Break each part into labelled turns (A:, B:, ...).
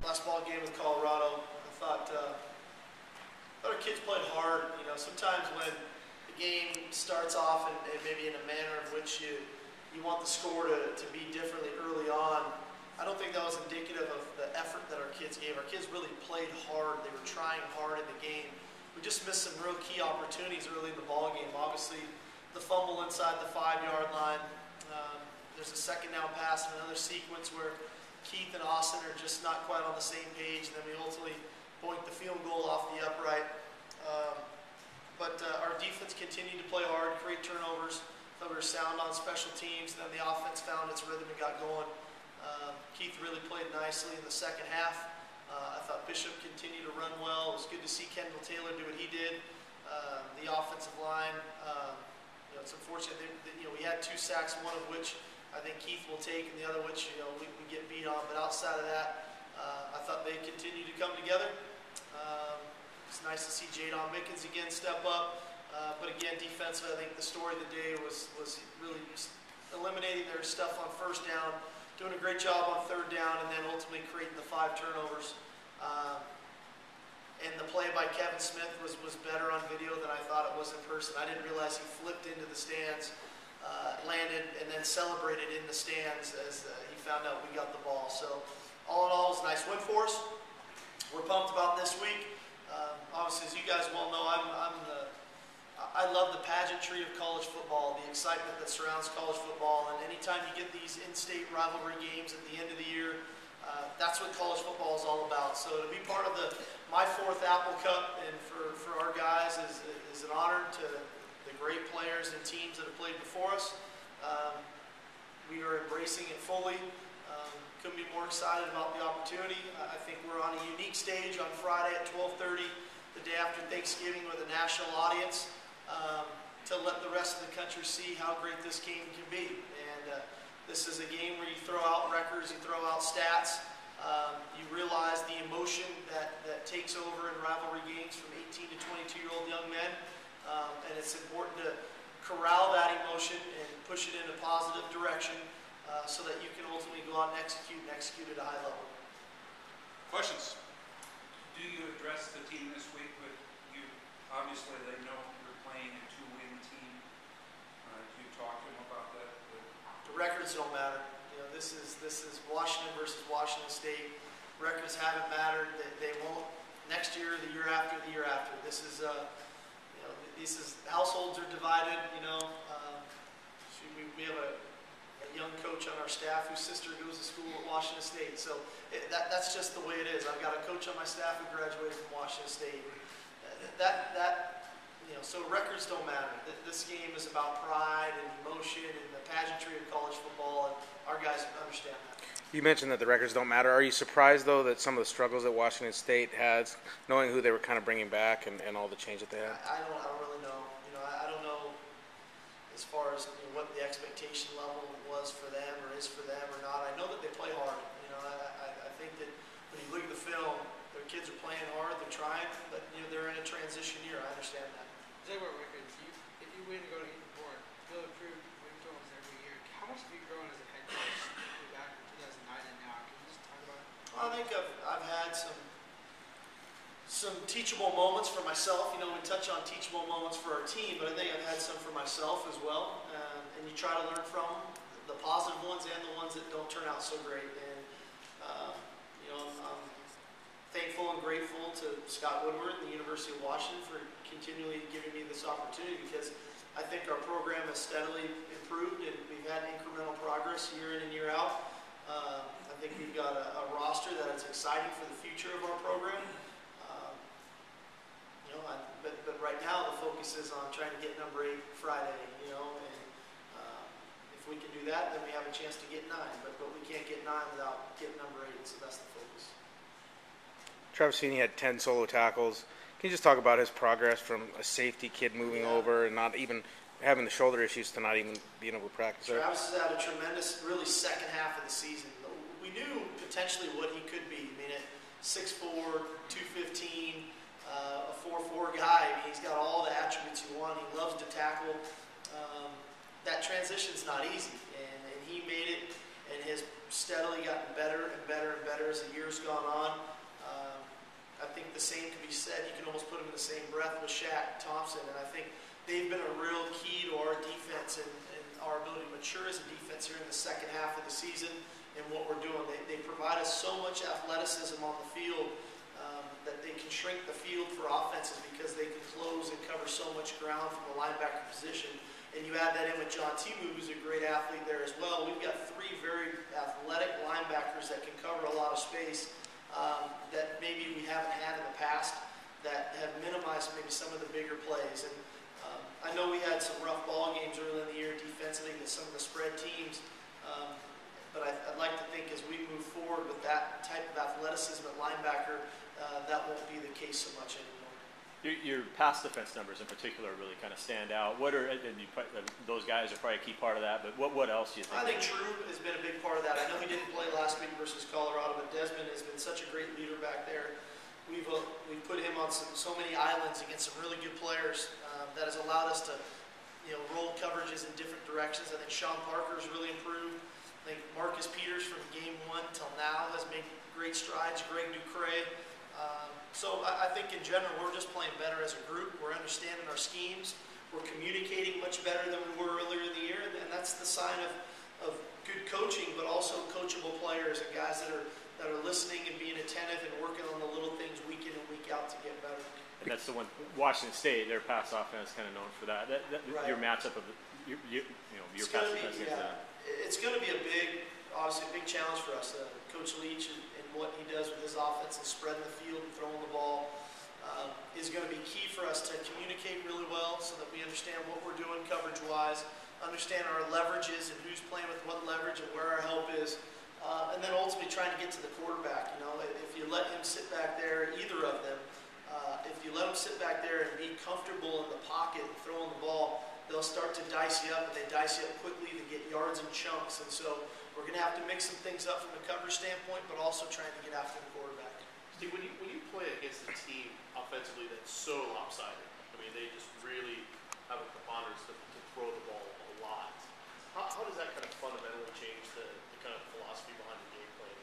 A: last ball game with Colorado. I thought our kids played hard. You know, sometimes when the game starts off and maybe in a manner in which you want the score to be differently early on, I don't think that was indicative of the effort that our kids gave. Our kids really played hard. They were trying hard in the game. We just missed some real key opportunities early in the ball game. Obviously, the fumble inside the 5-yard line. There's a second down pass and another sequence where Keith and Austin are just not quite on the same page. And then we ultimately boink the field goal off the upright. But our defense continued to play hard, create turnovers. Thought we were sound on special teams. And then the offense found its rhythm and got going. Keith really played nicely in the second half. I thought Bishop continued to run well. It was good to see Kendall Taylor do what he did. The offensive line, it's unfortunate that we had 2 sacks, one of which I think Keith will take, and the other which we get beat on. But outside of that, I thought they continued to come together. It's nice to see Jadon Mickens again step up. But again, defensively, I think the story of the day was really eliminating their stuff on first down, doing a great job on third down, and then ultimately creating the 5 turnovers. And the play by Kevin Smith was better on video than I thought it was in person. I didn't realize he flipped into the stands, landed, and then celebrated in the stands as he found out we got the ball. So all in all, it was a nice win for us. We're pumped about this week. Obviously, as you guys well know, I love the pageantry of college football, the excitement that surrounds college football, and anytime you get these in-state rivalry games at the end of the year, that's what college football is all about. So to be part of my 4th Apple Cup and for our guys is an honor to the great players and teams that have played before us. We are embracing it fully. Couldn't be more excited about the opportunity. I think we're on a unique stage on Friday at 12:30, the day after Thanksgiving, with a national audience to let the rest of the country see how great this game can be. And this is a game where you throw out records, you throw out stats. You realize the emotion that takes over in rivalry games from 18 to 22-year-old young men. And it's important to corral that emotion and push it in a positive direction so that you can ultimately go out and execute at a high level.
B: Questions?
C: Do you address the team this week with you? Obviously, they know you're playing a 2-win team. Do you talk to them about that?
A: The records don't matter. This is Washington versus Washington State. Records haven't mattered. They won't next year, the year after, the year after. This is households are divided. We have a young coach on our staff whose sister goes to school at Washington State. So that's just the way it is. I've got a coach on my staff who graduated from Washington State. So records don't matter. This game is about pride and emotion and the pageantry of college football, and our guys understand that.
D: You mentioned that the records don't matter. Are you surprised, though, that some of the struggles that Washington State has, knowing who they were kind of bringing back and all the change that they had?
A: I don't really know. I don't know as far as what the expectation level was for them or is for them or not. I know that they play hard. I think that when you look at the film, their kids are playing hard, they're trying, but they're in a transition year. I understand that.
E: Tell you what, Rick, if you win to go to Eaton Bourne, Bill approved win totals every year. How much have you grown as a head coach back in 2009 and now? Can you just talk about it?
A: Well, I think I've had some teachable moments for myself. We touch on teachable moments for our team, but I think I've had some for myself as well. And you try to learn from them, the positive ones and the ones that don't turn out so great. And I'm thankful and grateful to Scott Woodward and the University of Washington for continually giving me this opportunity, because I think our program has steadily improved and we've had incremental progress year in and year out. I think we've got a roster that is exciting for the future of our program. But right now the focus is on trying to get number 8 Friday, and if we can do that, then we have a chance to get 9. But we can't get 9 without getting number 8, so that's the focus.
D: Travis Feeney had 10 solo tackles. Can you just talk about his progress from a safety kid moving over and not even having the shoulder issues to not even being able to practice?
A: Travis has had a tremendous, really, second half of the season. We knew potentially what he could be. At 6'4", 215, a 4'4" guy. He's got all the attributes you want. He loves to tackle. That transition's not easy, and he made it and has steadily gotten better and better and better as the year's gone on. I think the same can be said. You can almost put him in the same breath with Shaq Thompson, and I think they've been a real key to our defense and our ability to mature as a defense here in the second half of the season and what we're doing. They provide us so much athleticism on the field that they can shrink the field for offenses because they can close and cover so much ground from the linebacker position. And you add that in with John Timu, who's a great athlete there as well. We've got three very athletic linebackers that can cover a lot of space that maybe we haven't had in the past, that have minimized maybe some of the bigger plays. And I know we had some rough ball games early in the year defensively with some of the spread teams, but I'd like to think as we move forward with that type of athleticism at linebacker, that won't be the case so much anymore.
F: Your pass defense numbers in particular really kind of stand out. What are, and those guys are probably a key part of that, but what else do you think?
A: I think True has been a big part of that. I know he didn't play last week versus Colorado, but Desmond has been such a great leader back there. We've put him on so many islands against some really good players that has allowed us to roll coverages in different directions. I think Sean Parker's really improved. I think Marcus Peters from game 1 till now has made great strides. Greg Ducre. So I think in general we're just playing better as a group. We're understanding our schemes. We're communicating much better than we were earlier in the year, and that's the sign of good coaching, but also coachable players and guys that are listening and being attentive and working on the little things week in and week out to get better.
F: And that's the one. Washington State, their pass offense is kind of known for that.
A: Right.
F: Your matchup of your pass defense against that.
A: It's going to be obviously a big challenge for us. Coach Leach and what he does with his offense and spreading the field and throwing the ball is going to be key for us to communicate really well so that we understand what we're doing coverage-wise, understand our leverages and who's playing with what leverage and where our help is, and then ultimately trying to get to the quarterback. If you let him sit back there, either of them, if you let them sit back there and be comfortable in the pocket and throwing the ball, they'll start to dice you up, and they dice you up quickly to get yards and chunks. And so we're going to have to mix some things up from a coverage standpoint, but also trying to get after the quarterback.
G: Steve, when you play against a team offensively that's so lopsided, I mean, they just really have a preponderance to throw the ball a lot. How does that kind of fundamentally change the kind of philosophy behind the game plan?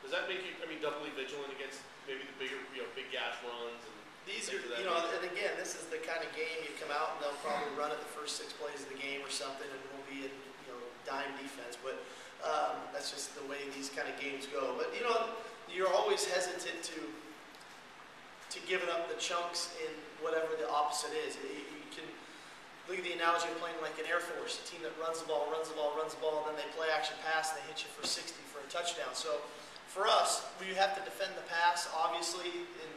G: Does that make you, doubly vigilant against maybe the bigger, big gash runs and
A: these are, and again, this is the kind of game you come out and they'll probably run it the first 6 plays of the game or something, and we'll be in, dime defense. But that's just the way these kind of games go. But you're always hesitant to give it up the chunks in whatever the opposite is. You can look at the analogy of playing like an Air Force, a team that runs the ball, and then they play action pass and they hit you for 60 for a touchdown. So for us, we have to defend the pass, obviously, in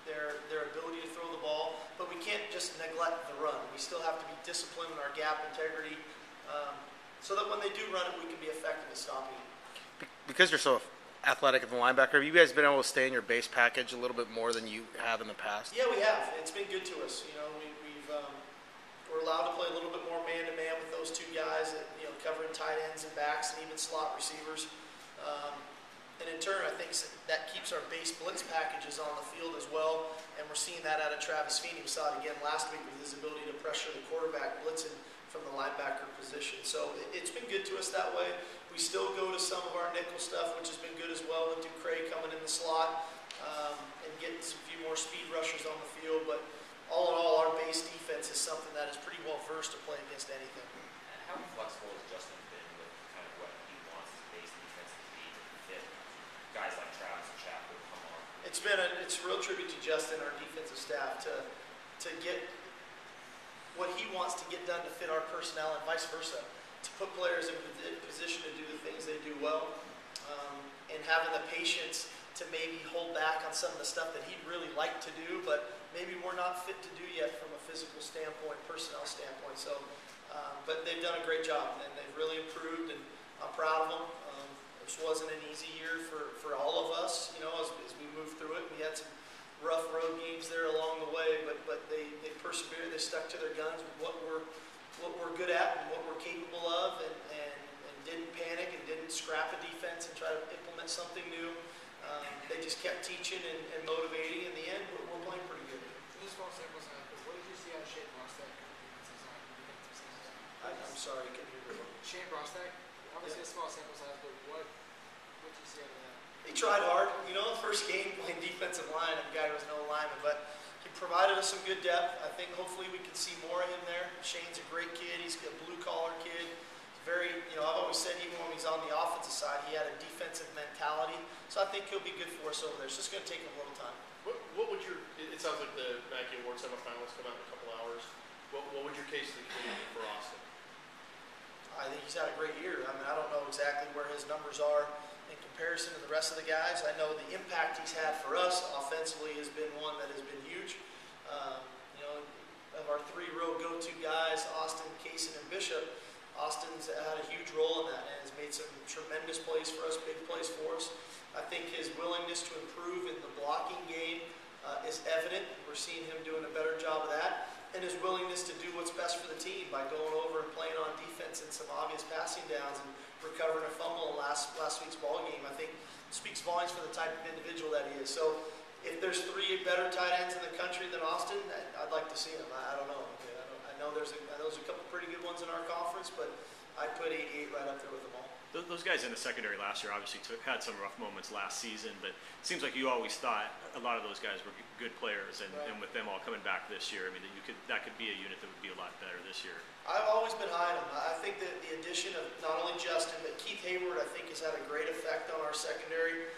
A: their ability to throw the ball, but we can't just neglect the run. We still have to be disciplined in our gap integrity so that when they do run it, we can be effective at stopping it.
D: Because you're so athletic as a linebacker, have you guys been able to stay in your base package a little bit more than you have in the past?
A: Yeah, we have. It's been good to us. We're allowed to play a little bit more man-to-man with those 2 guys, that, covering tight ends and backs and even slot receivers. And in turn, I think that keeps our base blitz packages on the field as well. And we're seeing that out of Travis Feeney. We saw it again last week with his ability to pressure the quarterback blitzing from the linebacker position. So it's been good to us that way. We still go to some of our nickel stuff, which has been good as well, with Ducre coming in the slot and getting some few more speed rushers on the field. But all in all, our base defense is something that is pretty well versed to play against anything.
H: And how flexible has Justin been with kind of what he wants his base defense to be to fit guys like Travis and Shaq who come on?
A: It's a real tribute to Justin, our defensive staff, to get what he wants to get done to fit our personnel and vice versa, to put players in position to do the things they do well, and having the patience to maybe hold back on some of the stuff that he'd really like to do, but maybe we're not fit to do yet from a physical standpoint, personnel standpoint. So, but they've done a great job, and they've really improved, and I'm proud of them. This wasn't an easy year for all of us, as we moved through it. We had some rough road games there along the way, but they persevered. They stuck to their guns with what we're good at and what we're capable of, and didn't panic and didn't scrap a defense and try to implement something new. They just kept teaching and motivating. In the end, we're playing pretty good.
E: Just one second, what did you see out of Shane Brostek?
A: I'm sorry, I couldn't hear you.
E: Shane Brostek, Obviously a small sample size, but what do you see out of that?
A: He tried hard. You know, the first game playing defensive line, a guy who was no lineman, but he provided us some good depth. I think hopefully we can see more of him there. Shane's a great kid. He's a blue-collar kid. Very, you know, I've always said even when he's on the offensive side, he had a defensive mentality. So I think he'll be good for us over there. It's just going to take him a little time.
G: What would your, it sounds like the Mackey Award semifinals come out in a couple hours. What would your case to the community be for Austin?
A: I think he's had a great year. I mean, I don't know exactly where his numbers are in comparison to the rest of the guys. I know the impact he's had for us offensively has been one that has been huge. You know, of our three-row go-to guys, Austin, Kaysen, and Bishop, Austin's had a huge role in that and has made some tremendous plays for us, big plays for us. I think his willingness to improve in the blocking game is evident. We're seeing him doing a better job of that. And his willingness to do what's best for the team by going over and playing on defense in some obvious passing downs and recovering a fumble in last week's ball game, I think speaks volumes for the type of individual that he is. So if there's three better tight ends in the country than Austin, I'd like to see them. I don't know. I know there's a couple pretty good ones in our conference, but I'd put 88 right up there with them all.
F: Those guys in the secondary last year obviously had some rough moments last season, but it seems like you always thought a lot of those guys were good players, and,
A: right.
F: and with them all coming back this year, I mean, that could be a unit that would be a lot better this year.
A: I've always been high on him. I think that the addition of not only Justin, but Keith Hayward, I think has had a great effect on our secondary.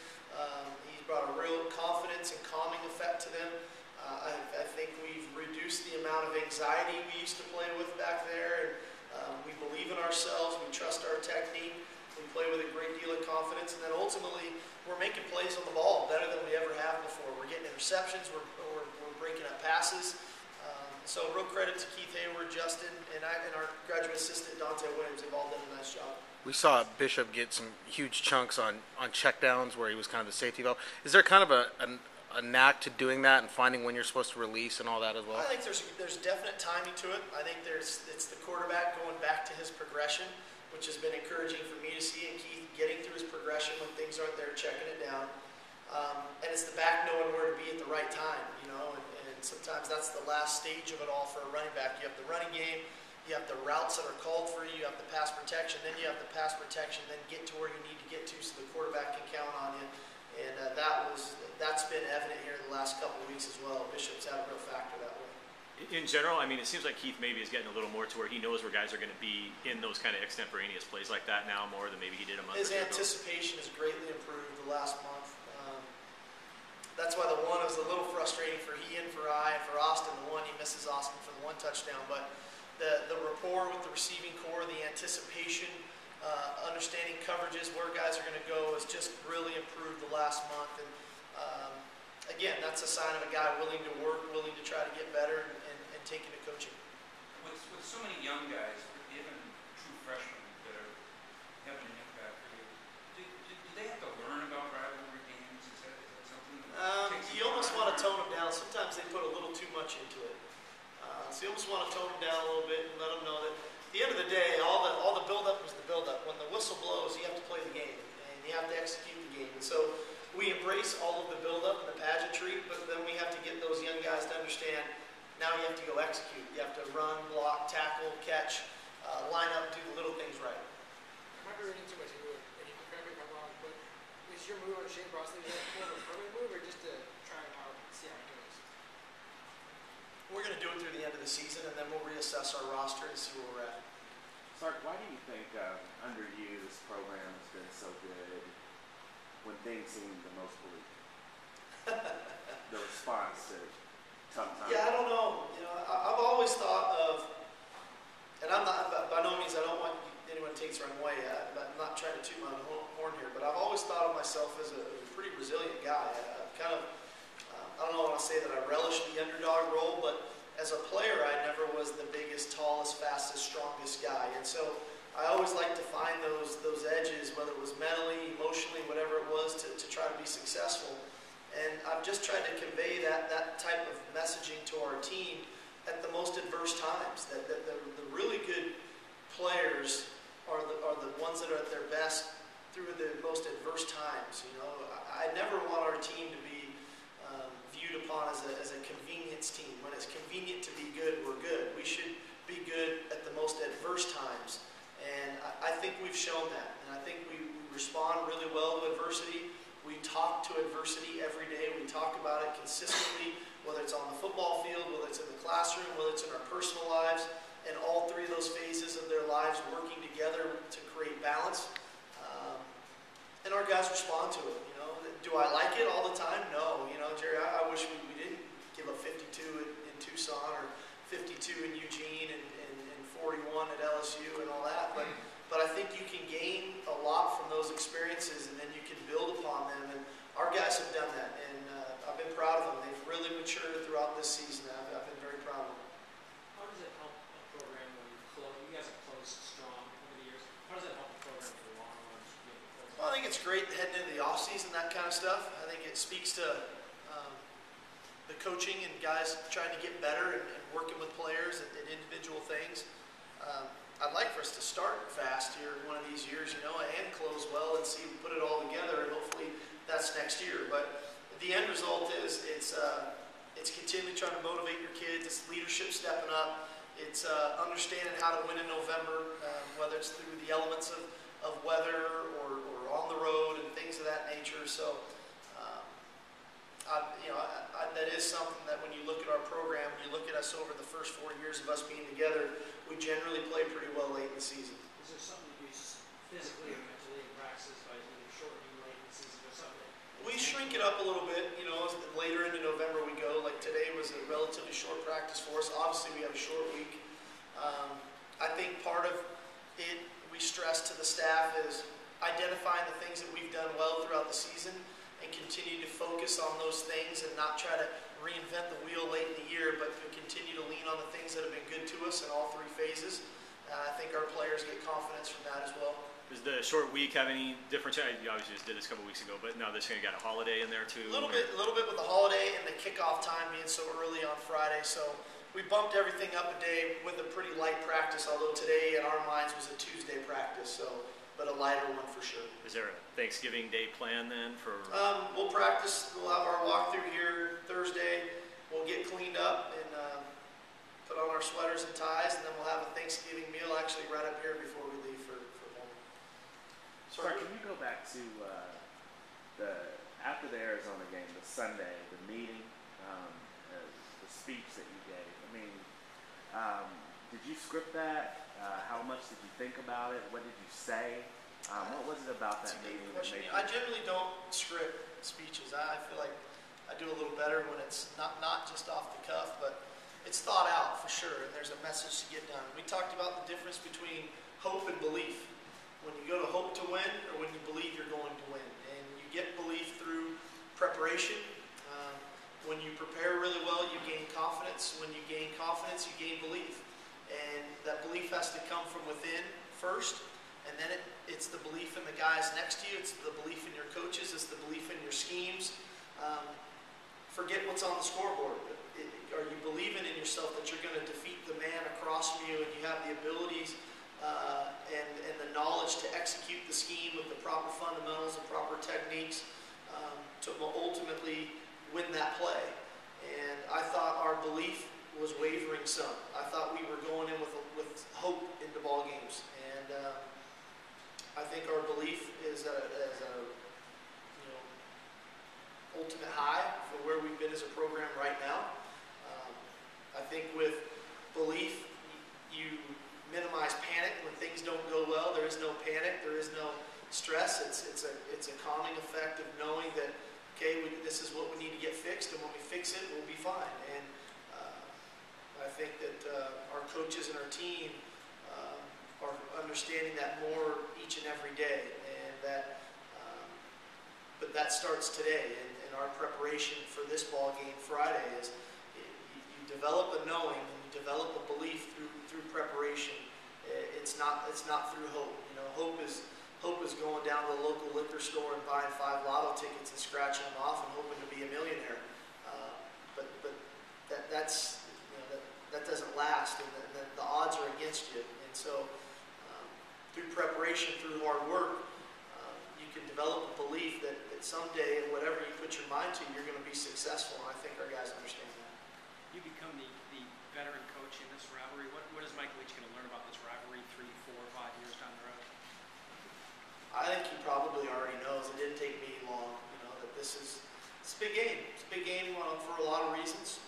A: He's brought a real confidence and calming effect to them. I think we've reduced the amount of anxiety we used to play with back there, and we believe in ourselves, we trust our technique. We play with a great deal of confidence, and then ultimately we're making plays on the ball better than we ever have before. We're getting interceptions, we're breaking up passes. So real credit to Keith Hayward, Justin, and our graduate assistant Dante Williams. They've all done a nice job.
D: We saw Bishop get some huge chunks on checkdowns where he was kind of the safety valve. Is there kind of a knack to doing that and finding when you're supposed to release and all that as well?
A: I think there's definite timing to it. I think it's the quarterback going back to his progression, which has been encouraging for me to see, and Keith getting through his progression when things aren't there, checking it down. And it's the back knowing where to be at the right time, you know, and sometimes that's the last stage of it all for a running back. You have the running game, you have the routes that are called for you, you have the pass protection, then you have the pass protection, then get to where you need to get to so the quarterback can count on you. And that's been evident here the last couple of weeks as well. Bishop's had a real factor that way.
F: In general, I mean, it seems like Keith maybe is getting a little more to where he knows where guys are going to be in those kind of extemporaneous plays like that now more than maybe he did a month
A: His
F: or two ago.
A: anticipation has greatly improved the last month. That's why the one was a little frustrating for he and for I, and for Austin, the one he misses Austin for the one touchdown. But the rapport with the receiving core, the anticipation, understanding coverages, where guys are going to go has just really improved the last month. And again, that's a sign of a guy willing to work, willing to try to get better, and take into coaching.
C: With so many young guys, even true freshmen that are having an impact for you, do they have to learn about rivalry games? Is that something that takes
A: You almost want to tone them down. Sometimes they put a little too much into it. So you almost want to tone them down a little bit and let them know that at the end of the day, all the build-up is the build-up. When the whistle blows, you have to play the game, and you have to execute the game. And so we embrace all of the build-up and the pageantry, but then we have to get those young guys to understand now you have to go execute. You have to run, block, tackle, catch, line up, do the little things right.
E: I might be reading too much into it, and you can correct me if I'm wrong, but is your move on Shane Brosnan more of a permanent move or just to try him out and see how it goes?
A: We're going to do it through the end of the season, and then we'll reassess our roster and see where we're at.
I: Sark, why do you think under you this program has been so good when things seem the most bleak? The response to tough times.
A: Yeah, I don't know. You know, I've always thought of, and I'm not, by no means, I don't want anyone to take this the wrong way. I'm not trying to toot my own horn here, but I've always thought of myself as a pretty resilient guy. I don't know if I say that I relish the underdog role, but as a player, I never was the biggest, tallest, fastest, strongest guy. And so I always like to find those edges, whether it was mentally, emotionally, whatever it was, to try to be successful. And I've just tried to convey that type of messaging to our team at the most adverse times. That the really good players are the ones that are at their best through the most adverse times. You know, I never want our team to be viewed upon as a convenience team. When it's convenient to be good, we're good. We should be good at the most adverse times. And I think we've shown that. every day. We talk about it consistently, whether it's on the football field, whether it's in the classroom, whether it's in our personal lives, and all three of those phases of their lives working together to create balance. And our guys respond to it. Do I like it all the time? No. Jerry, I wish we didn't give up 52 in Tucson or 52 in Eugene and 41 at LSU and all that. But I think you can gain a lot from those experiences, and then you can build upon them. And our guys have done that, and I've been proud of them. They've really matured throughout this season. I've been very proud of them.
J: How does it help a program when you close? You guys have closed strong over the years. How does it help a program for the long run?
A: Well, I think it's great heading into the off season, that kind of stuff. I think it speaks to the coaching and guys trying to get better and working with players at individual things. I'd like for us to start fast here one of these years, and close well and see we put it all together, and hopefully that's next year. But the end result is it's continually trying to motivate your kids. It's leadership stepping up. It's understanding how to win in November, whether it's through the elements of weather or on the road and things of that nature. So, that is something that when you look at our program, when you look at us over the first 4 years of us being together, we generally play pretty well late in the season.
J: Is there something you do physically or mentally in practices by either shortening late in the season or something?
A: We shrink it up a little bit, later into November we go. Like today was a relatively short practice for us. Obviously we have a short week. I think part of it we stress to the staff is identifying the things that we've done well throughout the season and continue to focus on those things and not try to reinvent the wheel late in the year, but to continue to lean on the things that have been good to us in all three phases. I think our players get confidence from that as well.
F: Does the short week have any difference? You obviously just did this a couple weeks ago, but now this thing got a holiday in there too.
A: A little bit with the holiday and the kickoff time being so early on Friday. So we bumped everything up a day with a pretty light practice, although today in our minds was a Tuesday practice, but a lighter one for sure.
F: Is there a Thanksgiving Day plan then for?
A: We'll practice. We'll have our walkthrough here Thursday. We'll get cleaned up and put on our sweaters and ties, and then we'll have a Thanksgiving meal actually right up here before we leave for home.
I: Sark, can you go back to after the Arizona game, the Sunday, the meeting, the speech that you gave? I mean, did you script that? How much did you think about it? What did you say? What was it about that meeting that made you?
A: I generally don't script speeches. I feel like I do a little better when it's not just off the cuff, but it's thought out for sure, and there's a message to get done. We talked about the difference between hope and belief. When you go to hope to win or when you believe you're going to win. And you get belief through preparation. When you prepare really well, you gain confidence. When you gain confidence, you gain belief. And that belief has to come from within first, and then it's the belief in the guys next to you, it's the belief in your coaches, it's the belief in your schemes. Forget what's on the scoreboard. Are you believing in yourself that you're going to defeat the man across from you, and you have the abilities and the knowledge to execute the scheme with the proper fundamentals and proper techniques to ultimately win that play? And I thought our belief was wavering some. I thought we were going in with hope into ball games, and I think our belief is a ultimate high for where we've been as a program right now. I think with belief, you minimize panic when things don't go well. There is no panic. There is no stress. It's a calming effect of knowing that this is what we need to get fixed, and when we fix it, we'll be fine. And I think that our coaches and our team are understanding that more each and every day, and but that starts today. And our preparation for this ball game Friday is you develop a knowing and you develop a belief through preparation. It's not through hope. Hope is going down to the local liquor store and buying 5 lotto tickets and scratching them off and hoping to be a millionaire. But that doesn't last, and the odds are against you. And so, through preparation, through hard work, you can develop a belief that someday, whatever you put your mind to, you're going to be successful. And I think our guys understand that.
J: You become the veteran coach in this rivalry. What is Mike Leach going to learn about this rivalry 3, 4, 5 years down the road?
A: I think he probably already knows. It didn't take me long. That this is It's a big game. It's a big game for a lot of reasons.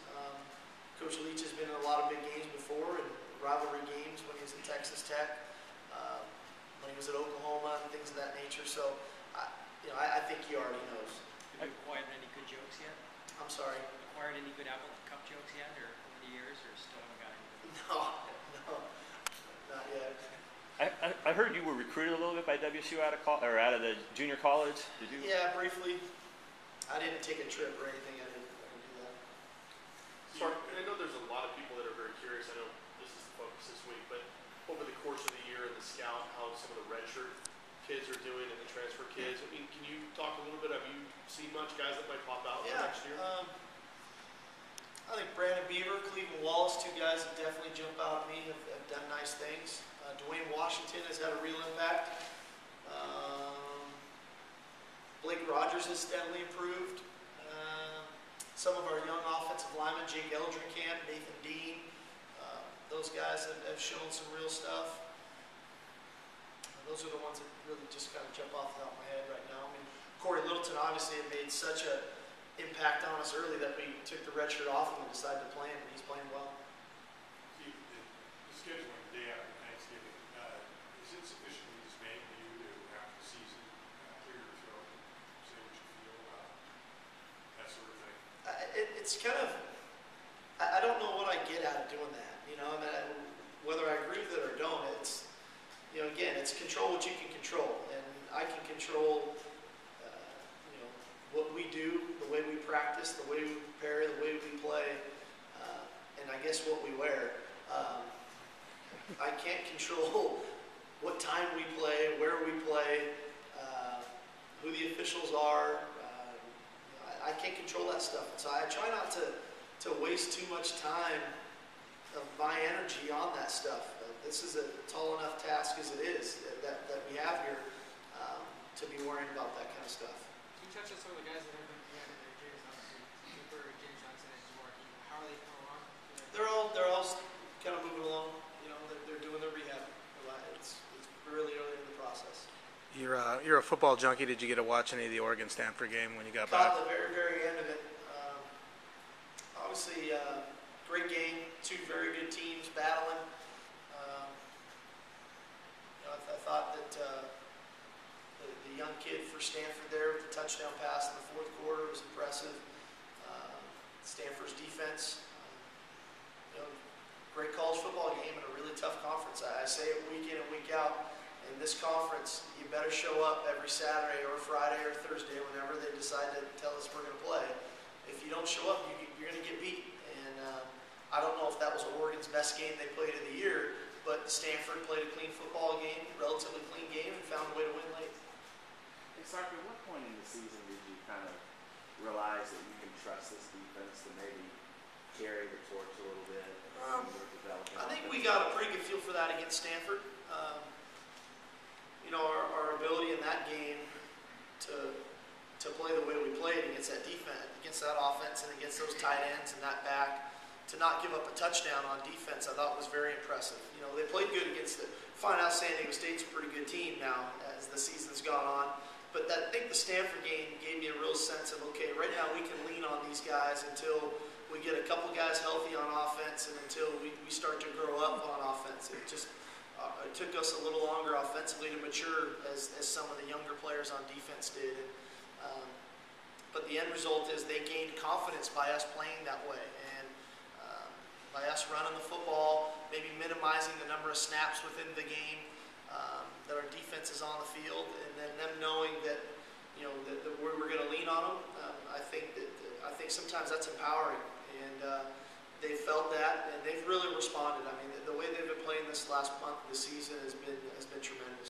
A: Coach Leach has been in a lot of big games before, and rivalry games when he was at Texas Tech, when he was at Oklahoma, and things of that nature. So, I think he already knows.
J: Have you acquired any good jokes yet?
A: I'm sorry.
J: Acquired any good Apple Cup jokes yet, or over the years, or still haven't got any?
A: No, not yet.
F: I heard you were recruited a little bit by WSU out of the junior college. Did you?
A: Yeah, briefly. I didn't take a trip or anything. I didn't do that.
G: Sark, I know there's a lot of people that are very curious. I know this is the focus this week, but over the course of the year in the scout, how some of the redshirt kids are doing and the transfer kids. I mean, can you talk a little bit? Have you seen much guys that might pop out for next year?
A: I think Brandon Beaver, Cleveland Wallace, two guys that definitely jump out at me, have done nice things. Dwayne Washington has had a real impact. Blake Rogers has steadily improved. Some of our young offensive linemen, Jake Eldrinkamp, Nathan Dean, those guys have shown some real stuff. Those are the ones that really just kind of jump off the top of my head right now. I mean, Corey Littleton obviously had made such an impact on us early that we took the red shirt off and we decided to play him, and he's playing well.
B: The scheduling the day after Thanksgiving, is it sufficiently dismaying to you to, after the season, clear your throat and say what you feel about that sort of thing?
A: It's kind of, I don't know what I get out of doing that. I mean, whether I agree with it or don't, it's, again, it's control what you can control. And I can control, what we do, the way we practice, the way we prepare, the way we play, and I guess what we wear. I can't control what time we play, where we play, who the officials are. I can't control that stuff. So I try not to waste too much time of my energy on that stuff. This is a tall enough task as it is that we have here to be worrying about that kind of stuff.
E: Can you touch on some of the guys that have been in there? James Johnson, Cooper, James Johnson, and Mark. How are they coming along?
A: They're all kind of moving along. They're doing their rehab. It's really early in the process.
D: You're a football junkie. Did you get to watch any of the Oregon-Stanford game when you got
A: Caught
D: back?
A: the very, very end of it. Obviously, great game. Two very good teams battling. I thought that the young kid for Stanford there with the touchdown pass in the fourth quarter was impressive. Stanford's defense, great college football game in a really tough conference. I say it week in and week out. In this conference, you better show up every Saturday or Friday or Thursday whenever they decide to tell us we're going to play. If you don't show up, you're going to get beat. And I don't know if that was Oregon's best game they played of the year, but Stanford played a clean football game, relatively clean game, and found a way to win late.
I: Hey, Sark, at what point in the season did you kind of realize that you can trust this defense to maybe carry the torch a little bit?
A: I think we got a pretty good feel for that against Stanford. Our ability in that game to play the way we played against that defense, against that offense, and against those tight ends and that back, to not give up a touchdown on defense, I thought was very impressive. They played good against find out San Diego State's a pretty good team now as the season's gone on. But I think the Stanford game gave me a real sense of, okay, right now we can lean on these guys until we get a couple guys healthy on offense and until we start to grow up on offense. It took us a little longer offensively to mature as some of the younger players on defense did. But the end result is they gained confidence by us playing that way. And by us running the football, maybe minimizing the number of snaps within the game, that our defense is on the field, and then them knowing that that we're going to lean on them. I think sometimes that's empowering, and they felt that, and they've really responded. I mean, the way they've been playing this last month of the season has been tremendous.